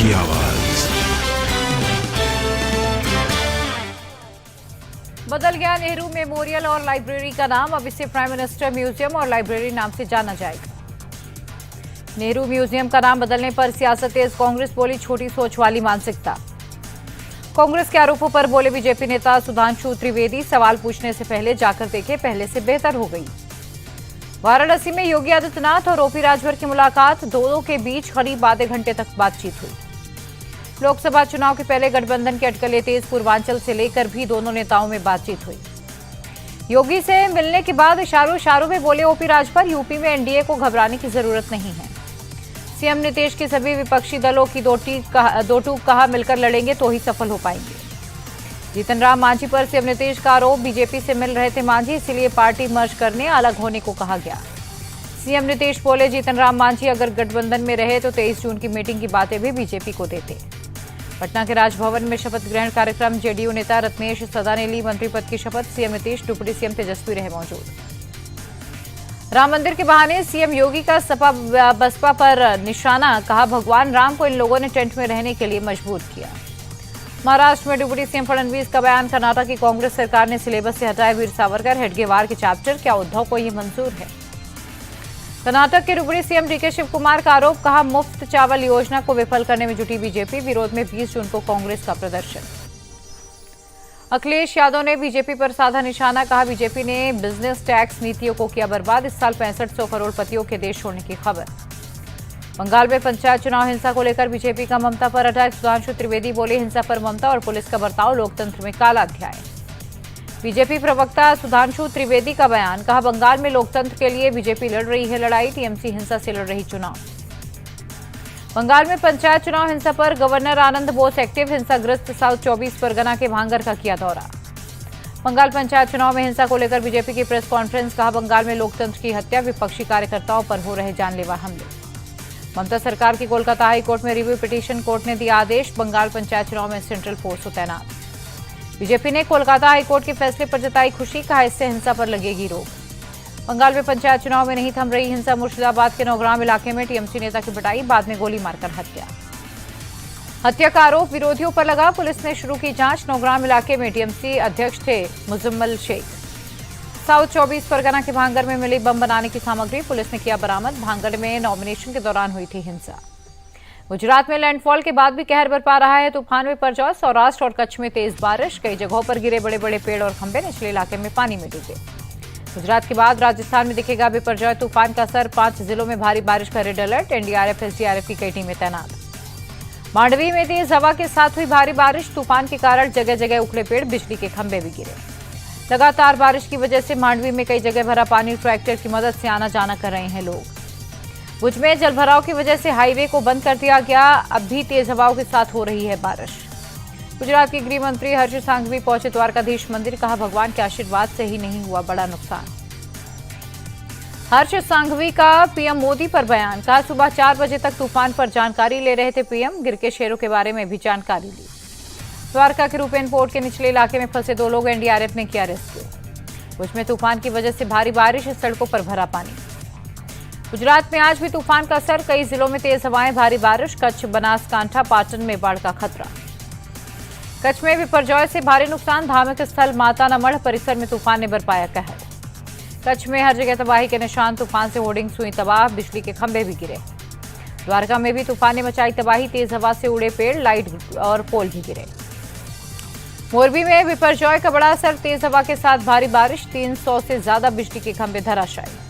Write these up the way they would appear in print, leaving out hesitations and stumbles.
की आवाज। बदल गया नेहरू मेमोरियल और लाइब्रेरी का नाम, अब इसे प्राइम मिनिस्टर म्यूजियम और लाइब्रेरी नाम से जाना जाएगा। नेहरू म्यूजियम का नाम बदलने पर सियासत तेज, कांग्रेस बोली छोटी सोच वाली मानसिकता। कांग्रेस के आरोपों पर बोले बीजेपी नेता सुधांशु त्रिवेदी, सवाल पूछने से पहले जाकर देखे, पहले से बेहतर हो गई। वाराणसी में योगी आदित्यनाथ और ओपी राजभर की मुलाकात, दोनों के बीच करीब आधे घंटे तक बातचीत हुई। लोकसभा चुनाव के पहले गठबंधन की अटकलें तेज, पूर्वांचल से लेकर भी दोनों नेताओं में बातचीत हुई। योगी से मिलने के बाद इशारों में बोले ओपी राजभर, यूपी में एनडीए को घबराने की जरूरत नहीं है। सीएम नीतीश की सभी विपक्षी दलों की दो टूक कहा, मिलकर लड़ेंगे तो ही सफल हो पाएंगे। जीतन राम मांझी पर सीएम नीतीश का आरोप, बीजेपी से मिल रहे थे मांझी, इसलिए पार्टी मर्ज करने, अलग होने को कहा गया। सीएम नीतीश बोले जीतन राम मांझी अगर गठबंधन में रहे तो 23 जून की मीटिंग की बातें भी बीजेपी को देते। पटना के राजभवन में शपथ ग्रहण कार्यक्रम, जेडीयू नेता रत्नेश सदा ने ली मंत्री पद की शपथ, सीएम नीतीश, डिप्टी सीएम तेजस्वी रहे मौजूद। राम मंदिर के बहाने सीएम योगी का सपा बसपा पर निशाना, कहा भगवान राम को इन लोगों ने टेंट में रहने के लिए मजबूर किया। महाराष्ट्र में डिप्टी सीएम फडणवीस का बयान, कर्नाटक की कांग्रेस सरकार ने सिलेबस से हटाए वीर सावरकर, हेडगेवार के चैप्टर, क्या उद्धव को ये मंजूर है। कर्नाटक के deputy CM DK Shivakumar का आरोप, कहा मुफ्त चावल योजना को विफल करने में जुटी बीजेपी, विरोध में 20 जून को कांग्रेस का प्रदर्शन। अखिलेश यादव ने बीजेपी पर साधा निशाना, कहा बीजेपी ने बिजनेस टैक्स नीतियों को किया बर्बाद, इस साल 6500 करोड़पतियों के देश छोड़ने की खबर। बंगाल में पंचायत चुनाव हिंसा को लेकर बीजेपी का ममता पर अटैक, सुधांशु त्रिवेदी बोले हिंसा पर ममता और पुलिस का बर्ताव लोकतंत्र में काला अध्याय। बीजेपी प्रवक्ता सुधांशु त्रिवेदी का बयान, कहा बंगाल में लोकतंत्र के लिए बीजेपी लड़ रही है लड़ाई, टीएमसी हिंसा से लड़ रही चुनाव। बंगाल में पंचायत चुनाव हिंसा पर गवर्नर आनंद बोस एक्टिव, हिंसाग्रस्त साउथ 24 परगना के भांगर का किया दौरा। बंगाल पंचायत चुनाव में हिंसा को लेकर बीजेपी की प्रेस कॉन्फ्रेंस, कहा बंगाल में लोकतंत्र की हत्या, विपक्षी कार्यकर्ताओं पर हो रहे जानलेवा हमले। ममता सरकार की कोलकाता हाईकोर्ट में रिव्यू पिटीशन, कोर्ट ने दिया आदेश, बंगाल पंचायत चुनाव में सेंट्रल फोर्स हो तैनात। बीजेपी ने कोलकाता हाईकोर्ट के फैसले पर जताई खुशी, कहा इससे हिंसा पर लगेगी रोक। बंगाल में पंचायत चुनाव में नहीं थम रही हिंसा, मुर्शिदाबाद के नौग्राम इलाके में टीएमसी नेता की पिटाई, बाद में गोली मारकर हत्या का आरोप विरोधियों पर लगा, पुलिस ने शुरू की जांच। नौग्राम इलाके में टीएमसी अध्यक्ष थे मुजम्मल शेख। साउथ 24 परगना के भांगर में मिली बम बनाने की सामग्री, पुलिस ने किया बरामद। भांगर में नॉमिनेशन के दौरान हुई थी हिंसा। गुजरात में लैंडफॉल के बाद भी कहर बरपा रहा है तूफान बिपरजॉय, सौराष्ट्र और कच्छ में तेज बारिश, कई जगहों पर गिरे बड़े बड़े पेड़ और खंभे, निचले इलाके में पानी में डूबे। गुजरात के बाद राजस्थान में दिखेगा बिपरजॉय तूफान का असर, 5 जिलों में भारी बारिश का रेड अलर्ट, एनडीआरएफ एसडीआरएफ की कई टीमें तैनात। मांडवी में तेज हवा के साथ हुई भारी बारिश, तूफान के कारण जगह जगह उखड़े पेड़, बिजली के खंभे भी गिरे। लगातार बारिश की वजह से मांडवी में कई जगह भरा पानी, ट्रैक्टर की मदद से आना जाना कर रहे हैं लोग। भुज में जलभराव की वजह से हाईवे को बंद कर दिया गया, अब भी तेज हवाओं के साथ हो रही है बारिश। गुजरात के गृह मंत्री हर्ष सांघवी पहुंचे द्वारकाधीश मंदिर, कहा भगवान के आशीर्वाद से ही नहीं हुआ बड़ा नुकसान। हर्ष सांघवी का पीएम मोदी पर बयान, कहा सुबह 4 बजे तक तूफान पर जानकारी ले रहे थे पीएम, गिर के शेरों के बारे में भी जानकारी ली। द्वारका के रूपेन पोर्ट के निचले इलाके में फंसे 2 लोग, एनडीआरएफ ने किया रेस्क्यू। भुज में तूफान की वजह से भारी बारिश, सड़कों पर भरा पानी। गुजरात में आज भी तूफान का असर, कई जिलों में तेज हवाएं, भारी बारिश, कच्छ, बनासकांठा, पाटन में बाढ़ का खतरा। कच्छ में बिपरजॉय से भारी नुकसान, धार्मिक स्थल माता नमढ़ परिसर में तूफान ने बरपाया कहर। कच्छ में हर जगह तबाही के निशान, तूफान से होर्डिंग्स हुई तबाह, बिजली के खंभे भी गिरे। द्वारका में भी तूफान ने मचाई तबाही, तेज हवा से उड़े पेड़, लाइट और पोल भी गिरे। मोरबी में बिपरजॉय का बड़ा असर, तेज हवा के साथ भारी बारिश, 300 से ज्यादा बिजली के खंभे धराशायी।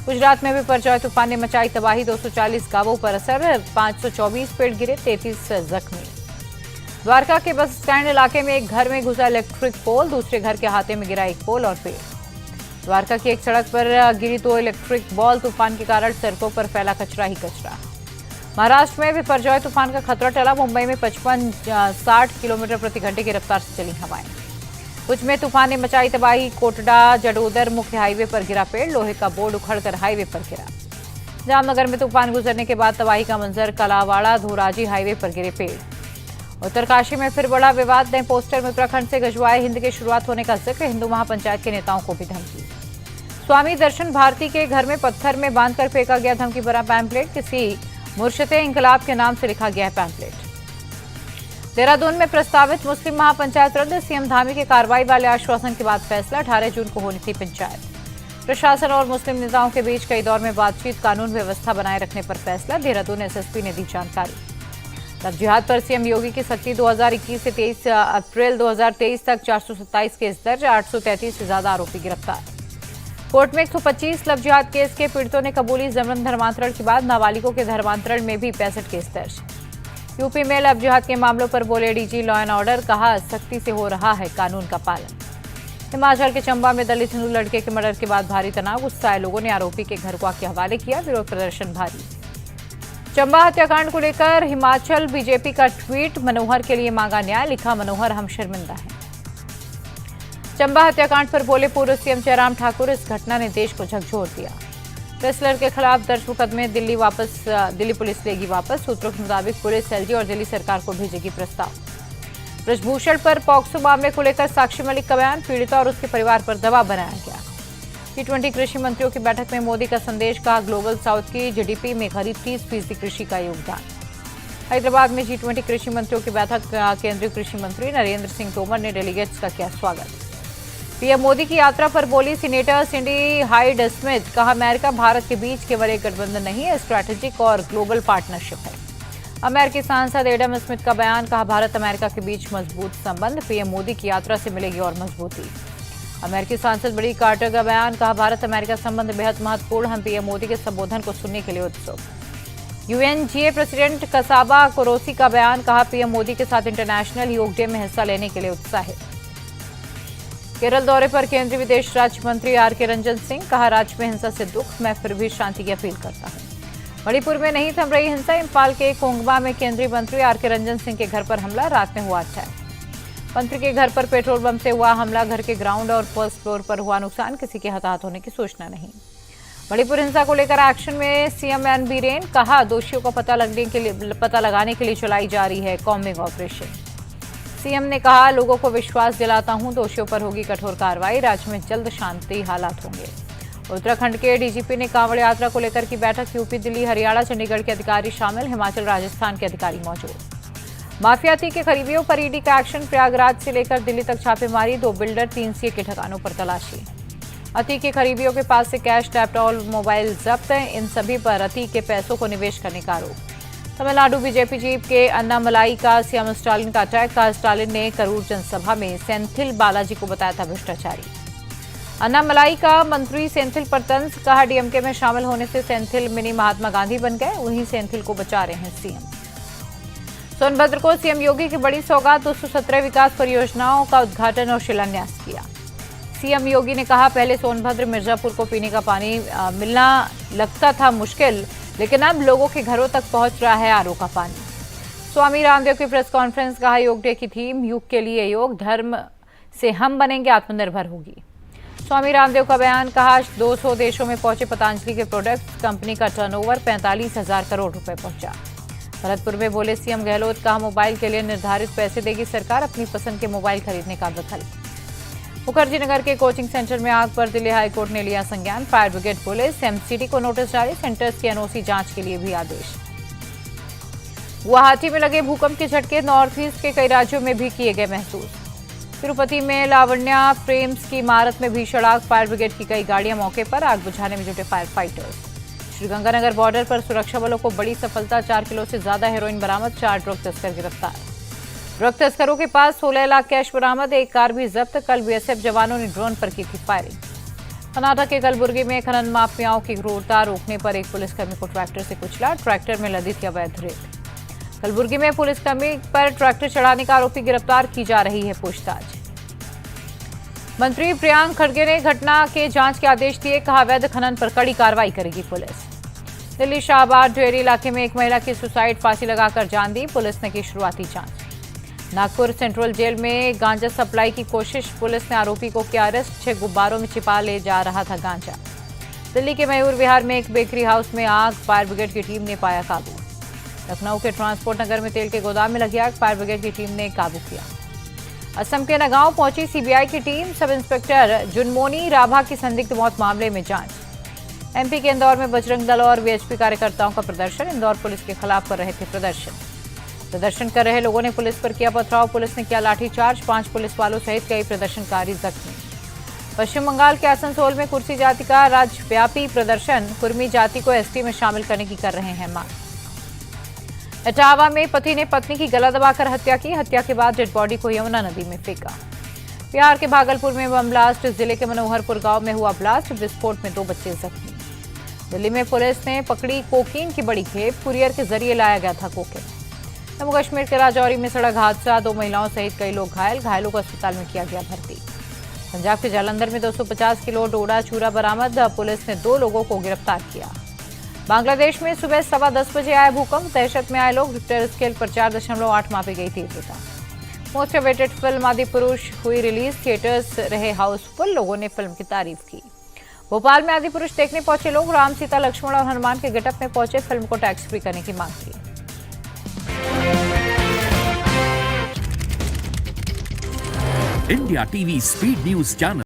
गुजरात में बिपरजॉय तूफान ने मचाई तबाही, 240 गांवों पर असर, 524 पेड़ गिरे, 33 जख्मी। द्वारका के बस स्टैंड इलाके में एक घर में घुसा इलेक्ट्रिक पोल, दूसरे घर के हाथे में गिरा एक पोल और पेड़। द्वारका की एक सड़क पर गिरी 2 इलेक्ट्रिक बॉल, तूफान के कारण सड़कों पर फैला कचरा ही कचरा। महाराष्ट्र में बिपरजॉय तूफान का खतरा टला, मुंबई में 55-60 किलोमीटर प्रति घंटे की रफ्तार से चली हवाएं। भुज में तूफान ने मचाई तबाही, कोटड़ा जडोदर मुख्य हाईवे पर गिरा पेड़, लोहे का बोर्ड उखड़कर हाईवे पर गिरा। जामनगर में तूफान गुजरने के बाद तबाही का मंजर, कलावाड़ा धोराजी हाईवे पर गिरे पेड़। उत्तरकाशी में फिर बड़ा विवाद, नए पोस्टर में उत्तराखंड से गजवाए हिंद के शुरुआत होने का जिक्र, हिंदू महापंचायत के नेताओं को भी धमकी। स्वामी दर्शन भारती के घर में पत्थर में बांधकर फेंका गया धमकी भरा पैम्पलेट, किसी मुर्शिद-ए-इंकलाब के नाम से लिखा गया है पैम्पलेट। देहरादून में प्रस्तावित मुस्लिम महापंचायत रद्द, सीएम धामी के कार्रवाई वाले आश्वासन के बाद फैसला। 18 जून को होनी थी पंचायत। प्रशासन और मुस्लिम नेताओं के बीच कई दौर में बातचीत, कानून व्यवस्था बनाए रखने पर फैसला। देहरादून एसएसपी ने दी जानकारी। लव जिहाद पर सीएम योगी की सख्ती, 2021 से 23 अप्रैल 2023 तक 427 केस दर्ज, 833 से ज्यादा आरोपी गिरफ्तार। कोर्ट में 125 लव जिहाद केस के पीड़ितों ने कबूली जबरन धर्मांतरण के बाद नाबालिगों के धर्मांतरण में भी 65 केस दर्ज। यूपी में लव जिहाद के मामलों पर बोले डीजी लॉ एंड ऑर्डर, कहा सख्ती से हो रहा है कानून का पालन। हिमाचल के चंबा में दलित हिंदू लड़के के मर्डर के बाद भारी तनाव, गुस्साए लोगों ने आरोपी के घर को आग के हवाले किया, विरोध प्रदर्शन भारी। चंबा हत्याकांड को लेकर हिमाचल बीजेपी का ट्वीट, मनोहर के लिए मांगा न्याय, लिखा मनोहर हम शर्मिंदा हैं। चंबा हत्याकांड पर बोले पूर्व सीएम जयराम ठाकुर, इस घटना ने देश को झकझोर दिया। रेसलर के खिलाफ दर्ज मुकदमे दिल्ली पुलिस लेगी वापस, सूत्रों के मुताबिक पुलिस एलजी और दिल्ली सरकार को भेजेगी प्रस्ताव। ब्रजभूषण पर पॉक्सो मामले को लेकर साक्षी मलिक का बयान, पीड़िता और उसके परिवार पर दबाव बनाया गया। G20 कृषि मंत्रियों की बैठक में मोदी का संदेश, कहा ग्लोबल साउथ की जीडीपी में करीब 30% कृषि का योगदान। हैदराबाद में G20 कृषि मंत्रियों की बैठक, केंद्रीय कृषि मंत्री नरेंद्र सिंह तोमर ने डेलीगेट्स का किया स्वागत। पीएम मोदी की यात्रा पर बोली सीनेटर सिंडी हाइड स्मिथ, कहा अमेरिका भारत के बीच केवल एक गठबंधन नहीं है, स्ट्रैटेजिक और ग्लोबल पार्टनरशिप है। अमेरिकी सांसद एडम स्मिथ का बयान, कहा भारत अमेरिका के बीच मजबूत संबंध, पीएम मोदी की यात्रा से मिलेगी और मजबूती। अमेरिकी सांसद बड़ी कार्टर का बयान, कहा भारत अमेरिका संबंध बेहद महत्वपूर्ण, हम पीएम मोदी के संबोधन को सुनने के लिए उत्सुक। यूएनजीए प्रेसिडेंट कसाबा कोरोसी का बयान, कहा पीएम मोदी के साथ इंटरनेशनल योग डे में हिस्सा लेने के लिए उत्साहित। केरल दौरे पर केंद्रीय विदेश राज्य मंत्री आर.के. रंजन सिंह, कहा राज्य में हिंसा से दुख, मैं फिर भी शांति की अपील करता हूं। मणिपुर में नहीं थम रही हिंसा, इम्फाल के कोंगबा में केंद्रीय मंत्री आर.के. रंजन सिंह के घर पर हमला, रात में हुआ अटैक। मंत्री के घर पर पेट्रोल बम से हुआ हमला, घर के ग्राउंड और फर्स्ट फ्लोर पर हुआ नुकसान, किसी के हताहत होने की सूचना नहीं। मणिपुर हिंसा को लेकर एक्शन में सीएम एन बीरेन, कहा दोषियों को पता लगाने के लिए चलाई जा रही है कॉम्बिंग ऑपरेशन। सीएम ने कहा लोगों को विश्वास दिलाता हूं, दोषियों पर होगी कठोर कार्रवाई, राज्य में जल्द शांति हालात होंगे। उत्तराखंड के डीजीपी ने कांवड़ यात्रा को लेकर की बैठक, यूपी, दिल्ली, हरियाणा, चंडीगढ़ के अधिकारी शामिल, हिमाचल, राजस्थान के अधिकारी मौजूद। माफियाती के खरीदियों पर ईडी का एक्शन, प्रयागराज से लेकर दिल्ली तक छापेमारी, 2 बिल्डर 3 सीए के ठिकानों पर तलाशी। अतीक के खरीदियों के पास से कैश, लैपटॉप, मोबाइल जब्त हैं, इन सभी पर अतीक के पैसों को निवेश करने का आरोप। तमिलनाडु बीजेपी चीफ के अन्नामलाई का सीएम स्टालिन का अटैक, कहा स्टालिन ने करूर जनसभा में सेंथिल बालाजी को बताया था भ्रष्टाचारी। अन्नामलाई का मंत्री सेंथिल पर तंज, कहा डीएमके में शामिल होने से सेंथिल मिनी महात्मा गांधी बन गए, वहीं सेंथिल को बचा रहे हैं सीएम। सोनभद्र को सीएम योगी की बड़ी सौगात, 217 विकास परियोजनाओं का उद्घाटन और शिलान्यास किया। सीएम योगी ने कहा पहले सोनभद्र मिर्जापुर को पीने का पानी मिलना लगता था मुश्किल, लेकिन अब लोगों के घरों तक पहुंच रहा है आरओ का पानी। स्वामी रामदेव की प्रेस कॉन्फ्रेंस, कहा योग डे की थीम युग के लिए योग, धर्म से हम बनेंगे आत्मनिर्भर होगी। स्वामी रामदेव का बयान, कहा 200 देशों में पहुंचे पतंजलि के प्रोडक्ट्स, कंपनी का टर्नओवर 45,000 करोड़ रुपए पहुंचा। भरतपुर में बोले सीएम गहलोत, कहा मोबाइल के लिए निर्धारित पैसे देगी सरकार, अपनी पसंद के मोबाइल खरीदने का विकल्प। मुखर्जी नगर के कोचिंग सेंटर में आग पर दिल्ली हाईकोर्ट ने लिया संज्ञान, फायर ब्रिगेड पुलिस, एमसीडी को नोटिस जारी, सेंटर्स की एनओसी जांच के लिए भी आदेश। गुवाहाटी में लगे भूकंप के झटके नॉर्थ ईस्ट के कई राज्यों में भी किए गए महसूस। तिरुपति में लावण्या फ्रेम्स की इमारत में भीषण आग, फायर ब्रिगेड की कई गाड़ियां मौके पर, आग बुझाने में जुटे फायर फाइटर्स। श्रीगंगानगर बॉर्डर पर सुरक्षा बलों को बड़ी सफलता, 4 किलो से ज्यादा हेरोइन बरामद, 4 ड्रग तस्कर गिरफ्तार। ड्रग तस्करों के पास 16 लाख कैश बरामद, एक कार भी जब्त। कल बीएसएफ जवानों ने ड्रोन पर की थी फायरिंग। कर्नाटक के कलबुर्गी में खनन माफियाओं की क्रूरता रोकने पर एक पुलिसकर्मी को ट्रैक्टर से कुचला, ट्रैक्टर में लदी थी अवैध रेत। कलबुर्गी में पुलिसकर्मी पर ट्रैक्टर चढ़ाने का आरोपी गिरफ्तार, की जा रही है पूछताछ। मंत्री प्रियांक खड़गे ने घटना के जांच के आदेश दिए, कहा अवैध खनन पर कड़ी कार्रवाई करेगी पुलिस। दिल्ली शाहबाद डेयरी इलाके में एक महिला की सुसाइड, फांसी लगाकर जान दी, पुलिस ने की शुरुआती जांच। नागपुर सेंट्रल जेल में गांजा सप्लाई की कोशिश, पुलिस ने आरोपी को किया अरेस्ट, 6 गुब्बारों में छिपा ले जा रहा था गांजा। दिल्ली के मयूर विहार में एक बेकरी हाउस में आग, फायर ब्रिगेड की टीम ने पाया काबू। लखनऊ के ट्रांसपोर्ट नगर में तेल के गोदाम में लगी आग, फायर ब्रिगेड की टीम ने काबू किया। असम के नगांव पहुंची सीबीआई की team, sub inspector Junmoni Rabha की संदिग्ध मौत मामले में जांच। एमपी के इंदौर में बजरंग दल और वीएचपी कार्यकर्ताओं का प्रदर्शन, इंदौर पुलिस के खिलाफ कर रहे थे प्रदर्शन। प्रदर्शन कर रहे लोगों ने पुलिस पर किया पथराव। पुलिस ने किया लाठीचार्ज। 5 पुलिस वालों सहित कई प्रदर्शनकारी जख्मी। पश्चिम बंगाल के आसनसोल में कुर्सी जाति का राज्यव्यापी प्रदर्शन। कुर्मी जाति को एसटी में शामिल करने की कर रहे हैं मांग। इटावा में पति ने पत्नी की गला दबाकर हत्या की। हत्या के बाद डेड बॉडी को यमुना नदी में फेंका। बिहार के भागलपुर में बम ब्लास्ट। जिले के मनोहरपुर गांव में हुआ ब्लास्ट। विस्फोट में 2 बच्चे जख्मी। दिल्ली में पुलिस ने पकड़ी कोकीन की बड़ी खेप। कुरियर के जरिए लाया गया था कोकीन। जम्मू कश्मीर के राजौरी में सड़क हादसा। 2 महिलाओं सहित कई लोग घायल। घायलों को अस्पताल में किया गया भर्ती। पंजाब के जालंधर में 250 किलो डोडा चूरा बरामद। पुलिस ने 2 लोगों को गिरफ्तार किया। बांग्लादेश में सुबह 10:15 बजे आया भूकंप। दहशत में आए लोग। रिक्टर स्केल पर 4.8 मापी गई तीव्रता। मोस्ट अवेटेड फिल्म आदिपुरुष हुई रिलीज। थिएटर्स रहे हाउसफुल। लोगों ने फिल्म की तारीफ की। भोपाल में आदिपुरुष देखने पहुंचे लोग। राम, सीता, लक्ष्मण और हनुमान के गेटअप में पहुंचे। फिल्म को टैक्स फ्री करने की मांग की। India TV speed news channel